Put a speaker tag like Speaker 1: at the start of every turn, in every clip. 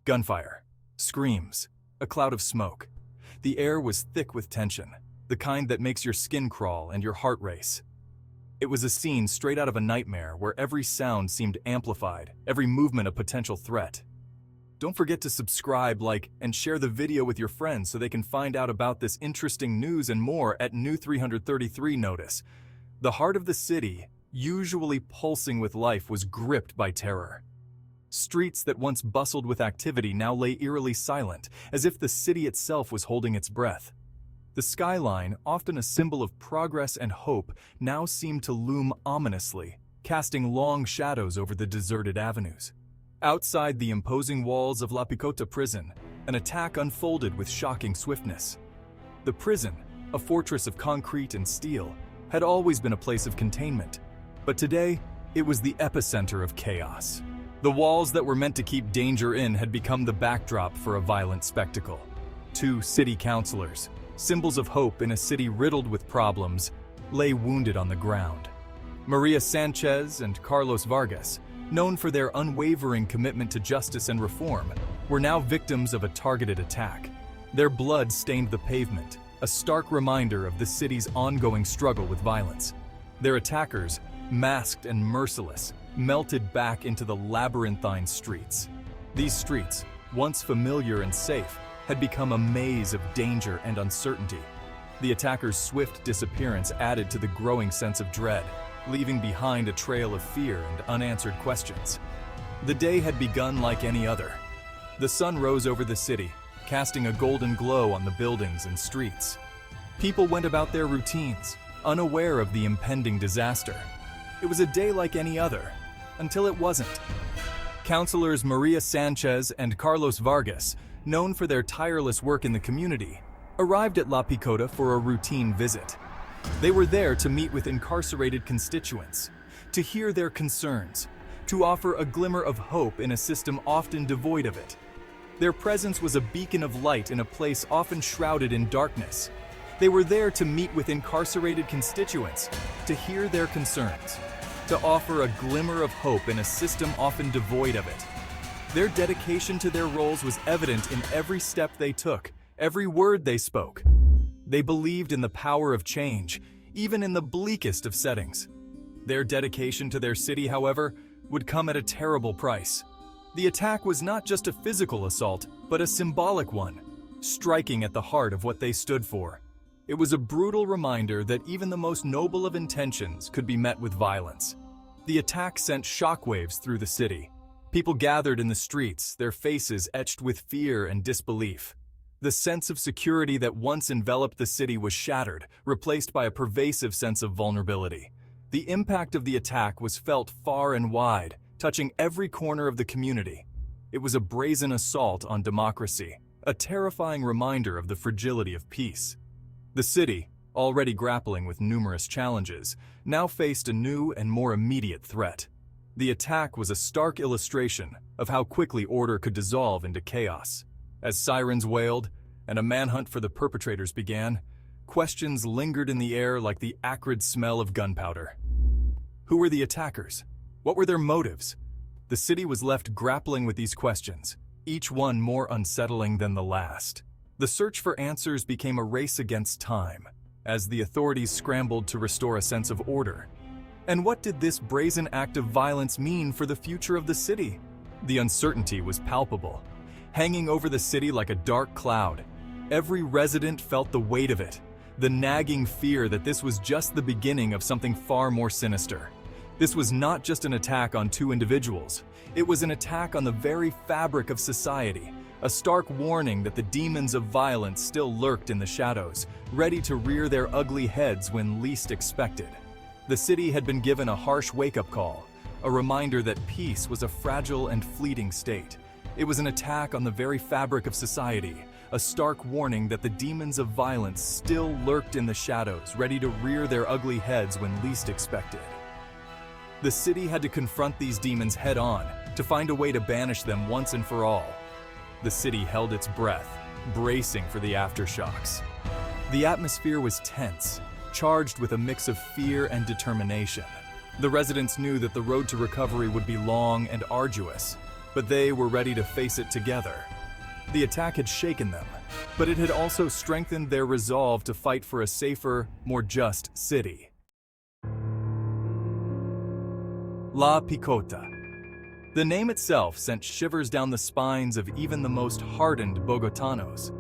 Speaker 1: Gunfire, screams, a cloud of smoke. The air was thick with tension, the kind that makes your skin crawl and your heart race. It was a scene straight out of a nightmare where every sound seemed amplified, every movement a potential threat. Don't forget to subscribe, like, and share the video with your friends so they can find out about this interesting news and more at New 333 Notice. The heart of the city, usually pulsing with life, was gripped by terror. Streets that once bustled with activity now lay eerily silent, as if the city itself was holding its breath. The skyline, often a symbol of progress and hope, now seemed to loom ominously, casting long shadows over the deserted avenues. Outside the imposing walls of La Picota prison, an attack unfolded with shocking swiftness. The prison, a fortress of concrete and steel, had always been a place of containment, but today it was the epicenter of chaos. The walls that were meant to keep danger in had become the backdrop for a violent spectacle. Two city councilors, symbols of hope in a city riddled with problems, lay wounded on the ground. Maria Sanchez and Carlos Vargas, known for their unwavering commitment to justice and reform, were now victims of a targeted attack. Their blood stained the pavement, a stark reminder of the city's ongoing struggle with violence. Their attackers, masked and merciless, melted back into the labyrinthine streets. These streets, once familiar and safe, had become a maze of danger and uncertainty. The attackers' swift disappearance added to the growing sense of dread, leaving behind a trail of fear and unanswered questions. The day had begun like any other. The sun rose over the city, casting a golden glow on the buildings and streets. People went about their routines, unaware of the impending disaster. It was a day like any other, until it wasn't. Councilors Maria Sanchez and Carlos Vargas, known for their tireless work in the community, arrived at La Picota for a routine visit. They were there to meet with incarcerated constituents, to hear their concerns, to offer a glimmer of hope in a system often devoid of it. Their presence was a beacon of light in a place often shrouded in darkness. They were there to meet with incarcerated constituents, to hear their concerns, to offer a glimmer of hope in a system often devoid of it. Their dedication to their roles was evident in every step they took, every word they spoke. They believed in the power of change, even in the bleakest of settings. Their dedication to their city, however, would come at a terrible price. The attack was not just a physical assault, but a symbolic one, striking at the heart of what they stood for. It was a brutal reminder that even the most noble of intentions could be met with violence. The attack sent shockwaves through the city. People gathered in the streets, their faces etched with fear and disbelief. The sense of security that once enveloped the city was shattered, replaced by a pervasive sense of vulnerability. The impact of the attack was felt far and wide, touching every corner of the community. It was a brazen assault on democracy, a terrifying reminder of the fragility of peace. The city, already grappling with numerous challenges, now faced a new and more immediate threat. The attack was a stark illustration of how quickly order could dissolve into chaos. As sirens wailed and a manhunt for the perpetrators began, questions lingered in the air like the acrid smell of gunpowder. Who were the attackers? What were their motives? The city was left grappling with these questions, each one more unsettling than the last. The search for answers became a race against time, as the authorities scrambled to restore a sense of order. And what did this brazen act of violence mean for the future of the city? The uncertainty was palpable, hanging over the city like a dark cloud. Every resident felt the weight of it, the nagging fear that this was just the beginning of something far more sinister. This was not just an attack on two individuals. It was an attack on the very fabric of society, a stark warning that the demons of violence still lurked in the shadows, ready to rear their ugly heads when least expected. The city had been given a harsh wake-up call, a reminder that peace was a fragile and fleeting state. It was an attack on the very fabric of society, a stark warning that the demons of violence still lurked in the shadows, ready to rear their ugly heads when least expected. The city had to confront these demons head-on, to find a way to banish them once and for all. The city held its breath, bracing for the aftershocks. The atmosphere was tense, charged with a mix of fear and determination. The residents knew that the road to recovery would be long and arduous. but they were ready to face it together. The attack had shaken them, but it had also strengthened their resolve to fight for a safer, more just city. La Picota. The name itself sent shivers down the spines of even the most hardened Bogotanos.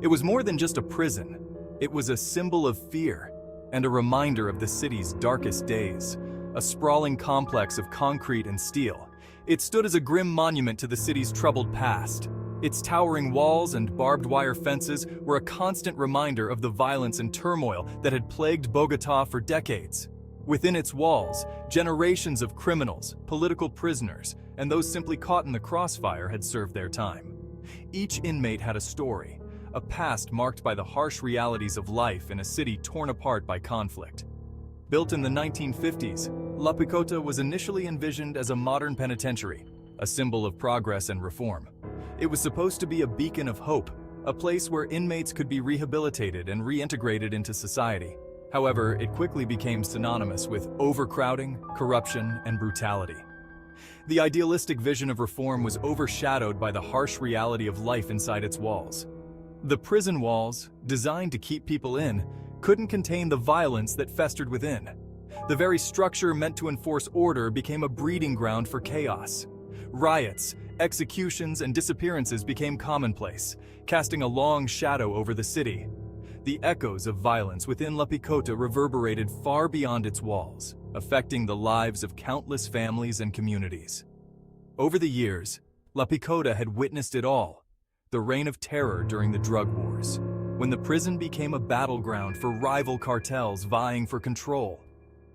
Speaker 1: It was more than just a prison. It was a symbol of fear and a reminder of the city's darkest days, a sprawling complex of concrete and steel. It stood as a grim monument to the city's troubled past. Its towering walls and barbed wire fences were a constant reminder of the violence and turmoil that had plagued Bogota for decades. Within its walls, generations of criminals, political prisoners, and those simply caught in the crossfire had served their time. Each inmate had a story, a past marked by the harsh realities of life in a city torn apart by conflict. Built in the 1950s, La Picota was initially envisioned as a modern penitentiary, a symbol of progress and reform. It was supposed to be a beacon of hope, a place where inmates could be rehabilitated and reintegrated into society. However, it quickly became synonymous with overcrowding, corruption, and brutality. The idealistic vision of reform was overshadowed by the harsh reality of life inside its walls. The prison walls, designed to keep people in, couldn't contain the violence that festered within. The very structure meant to enforce order became a breeding ground for chaos. Riots, executions, and disappearances became commonplace, casting a long shadow over the city. The echoes of violence within La Picota reverberated far beyond its walls, affecting the lives of countless families and communities. Over the years, La Picota had witnessed it all: the reign of terror during the drug wars, when the prison became a battleground for rival cartels vying for control,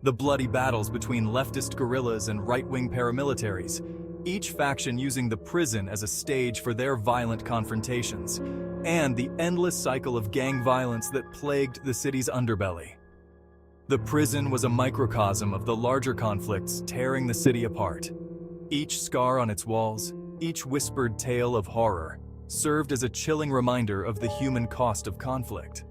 Speaker 1: the bloody battles between leftist guerrillas and right-wing paramilitaries, each faction using the prison as a stage for their violent confrontations, and the endless cycle of gang violence that plagued the city's underbelly. The prison was a microcosm of the larger conflicts tearing the city apart. Each scar on its walls, each whispered tale of horror, served as a chilling reminder of the human cost of conflict.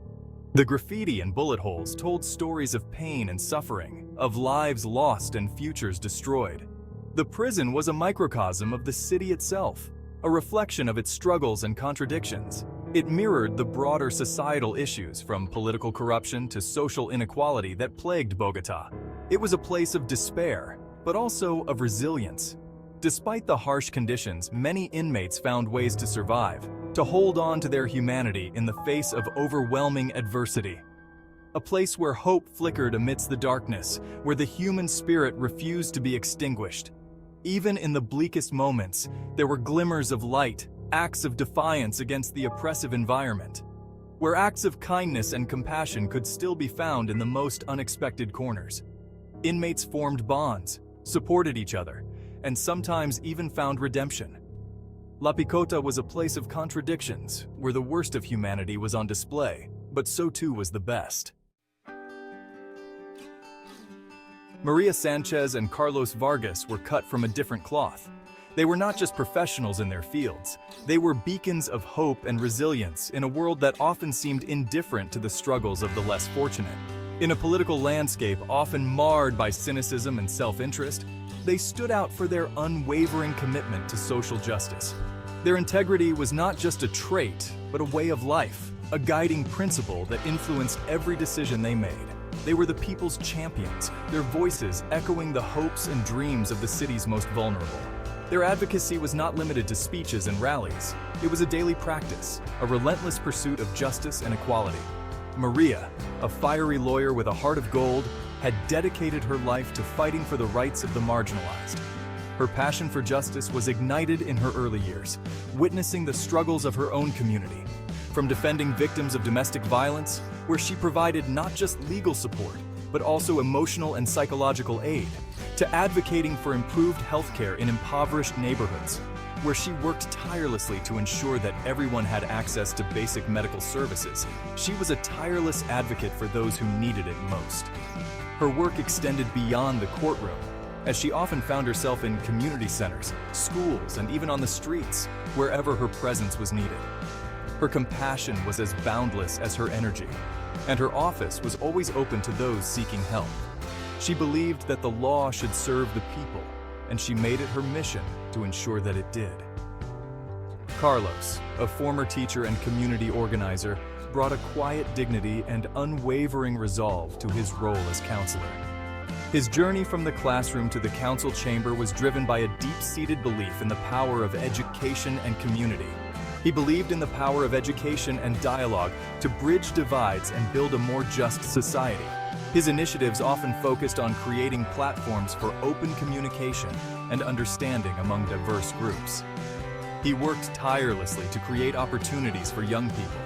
Speaker 1: The graffiti and bullet holes told stories of pain and suffering, of lives lost and futures destroyed. The prison was a microcosm of the city itself, a reflection of its struggles and contradictions. It mirrored the broader societal issues, from political corruption to social inequality, that plagued Bogota. It was a place of despair, but also of resilience. Despite the harsh conditions, many inmates found ways to survive, to hold on to their humanity in the face of overwhelming adversity. A place where hope flickered amidst the darkness, where the human spirit refused to be extinguished. Even in the bleakest moments, there were glimmers of light, acts of defiance against the oppressive environment, where acts of kindness and compassion could still be found in the most unexpected corners. Inmates formed bonds, supported each other, and sometimes even found redemption. La Picota was a place of contradictions, where the worst of humanity was on display, but so too was the best. Maria Sanchez and Carlos Vargas were cut from a different cloth. They were not just professionals in their fields. They were beacons of hope and resilience in a world that often seemed indifferent to the struggles of the less fortunate. In a political landscape often marred by cynicism and self-interest, they stood out for their unwavering commitment to social justice. Their integrity was not just a trait, but a way of life, a guiding principle that influenced every decision they made. They were the people's champions, their voices echoing the hopes and dreams of the city's most vulnerable. Their advocacy was not limited to speeches and rallies. It was a daily practice, a relentless pursuit of justice and equality. Maria, a fiery lawyer with a heart of gold, had dedicated her life to fighting for the rights of the marginalized. Her passion for justice was ignited in her early years, witnessing the struggles of her own community. From defending victims of domestic violence, where she provided not just legal support, but also emotional and psychological aid, to advocating for improved healthcare in impoverished neighborhoods, where she worked tirelessly to ensure that everyone had access to basic medical services. She was a tireless advocate for those who needed it most. Her work extended beyond the courtroom, as she often found herself in community centers, schools, and even on the streets, wherever her presence was needed. Her compassion was as boundless as her energy, and her office was always open to those seeking help. She believed that the law should serve the people, and she made it her mission to ensure that it did. Carlos, a former teacher and community organizer, brought a quiet dignity and unwavering resolve to his role as counselor. His journey from the classroom to the council chamber was driven by a deep-seated belief in the power of education and community. He believed in the power of education and dialogue to bridge divides and build a more just society. His initiatives often focused on creating platforms for open communication and understanding among diverse groups. He worked tirelessly to create opportunities for young people,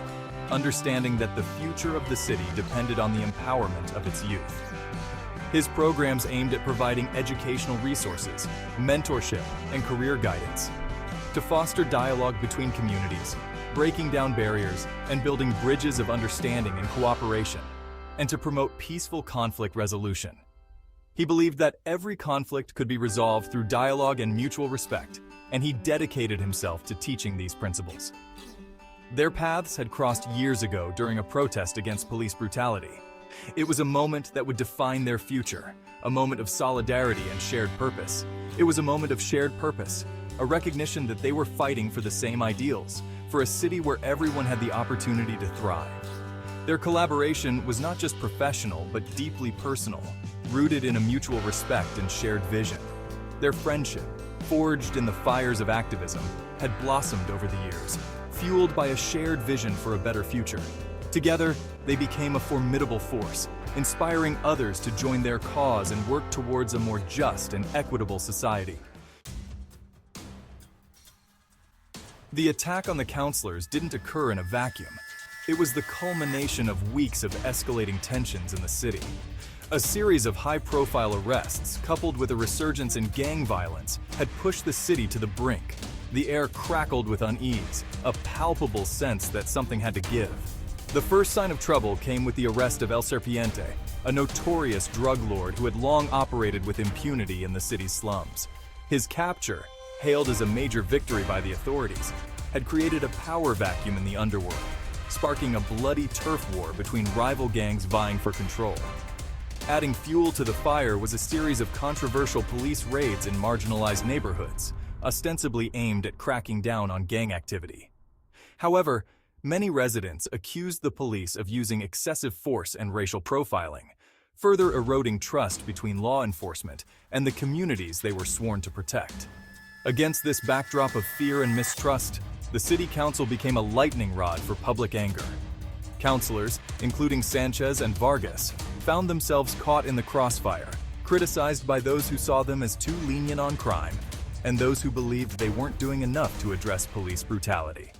Speaker 1: understanding that the future of the city depended on the empowerment of its youth. His programs aimed at providing educational resources, mentorship, and career guidance to foster dialogue between communities, breaking down barriers, and building bridges of understanding and cooperation, and to promote peaceful conflict resolution. He believed that every conflict could be resolved through dialogue and mutual respect, and he dedicated himself to teaching these principles. Their paths had crossed years ago during a protest against police brutality. It was a moment that would define their future, a moment of solidarity and shared purpose. It was a moment of shared purpose, a recognition that they were fighting for the same ideals, for a city where everyone had the opportunity to thrive. Their collaboration was not just professional, but deeply personal, rooted in a mutual respect and shared vision. Their friendship, forged in the fires of activism, had blossomed over the years, fueled by a shared vision for a better future. Together, they became a formidable force, inspiring others to join their cause and work towards a more just and equitable society. The attack on the councilors didn't occur in a vacuum. It was the culmination of weeks of escalating tensions in the city. A series of high-profile arrests, coupled with a resurgence in gang violence, had pushed the city to the brink. The air crackled with unease, a palpable sense that something had to give. The first sign of trouble came with the arrest of El Serpiente, a notorious drug lord who had long operated with impunity in the city's slums. His capture, hailed as a major victory by the authorities, had created a power vacuum in the underworld, sparking a bloody turf war between rival gangs vying for control. Adding fuel to the fire was a series of controversial police raids in marginalized neighborhoods, ostensibly aimed at cracking down on gang activity. However, many residents accused the police of using excessive force and racial profiling, further eroding trust between law enforcement and the communities they were sworn to protect. Against this backdrop of fear and mistrust, the city council became a lightning rod for public anger. Councilors, including Sanchez and Vargas, found themselves caught in the crossfire, criticized by those who saw them as too lenient on crime and those who believed they weren't doing enough to address police brutality.